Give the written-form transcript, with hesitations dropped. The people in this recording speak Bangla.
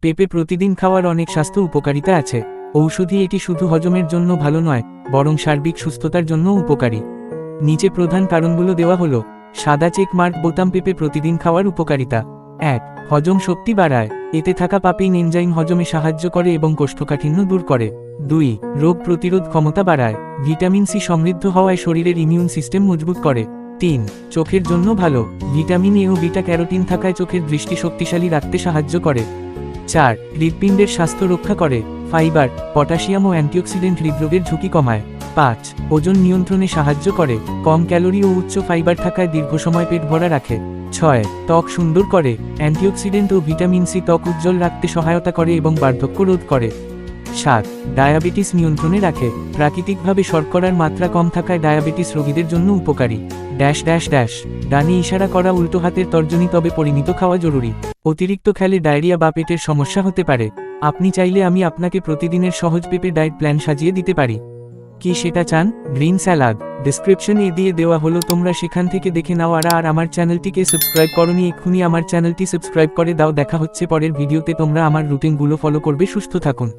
পেঁপে প্রতিদিন খাওয়ার অনেক স্বাস্থ্য উপকারিতা আছে। ঔষধি এটি শুধু হজমের জন্য ভালো নয়, বরং সার্বিক সুস্থতার জন্যও উপকারী। নিচে প্রধান কারণগুলো দেওয়া হলো। সাদা চেক মার্ক বোতাম পেঁপে প্রতিদিন খাওয়ার উপকারিতা। 1. হজম শক্তি বাড়ায়। এতে থাকা পাপেইন এনজাইম হজমে সাহায্য করে এবং কোষ্ঠকাঠিন্য দূর করে। 2. রোগ প্রতিরোধ ক্ষমতা বাড়ায়। ভিটামিন সি সমৃদ্ধ হওয়ায় শরীরের ইমিউন সিস্টেম মজবুত করে। 3. চোখের জন্য ভালো। ভিটামিন এ ও বিটা ক্যারোটিন থাকায় চোখের দৃষ্টি শক্তিশালী রাখতে সাহায্য করে। 4. হৃৎপিণ্ডের স্বাস্থ্য রক্ষা করে। ফাইবার, পটাশিয়াম ও অ্যান্টিঅক্সিডেন্ট হৃদরোগের ঝুঁকি কমায়। 5. ওজন নিয়ন্ত্রণে সাহায্য করে। কম ক্যালোরি ও উচ্চ ফাইবার থাকায় দীর্ঘ সময় পেট ভরা রাখে। 6. ত্বক সুন্দর করে। অ্যান্টিঅক্সিডেন্ট ও ভিটামিন সি ত্বক উজ্জ্বল রাখতে সহায়তা করে এবং বার্ধক্য রোধ করে। 7. ডায়াবেটিস নিয়ন্ত্রণে রাখে। প্রাকৃতিকভাবে শর্করার মাত্রা কম থাকায় ডায়াবেটিস রোগীদের জন্য উপকারী। ডানে ইশারা করা উল্টো হাতের তর্জনী, তবে পরিমিত খাওয়া জরুরি। অতিরিক্ত খেলে ডায়রিয়া বা পেটের সমস্যা হতে পারে। আপনি চাইলে আমি আপনাকে প্রতিদিনের সহজ পেঁপে ডায়েট প্ল্যান সাজিয়ে দিতে পারি। কি সেটা চান? গ্রিন স্যালাড ডেসক্রিপশনে দিয়ে দেওয়া হলো, তোমরা সেখান থেকে দেখে নাও। আর আমার চ্যানেলটিকে সাবস্ক্রাইব করনি, এক্ষুনি আমার চ্যানেলটি সাবস্ক্রাইব করে দাও। দেখা হচ্ছে পরের ভিডিওতে। তোমরা আমার রুটিনগুলো ফলো করবে। সুস্থ থাকুন।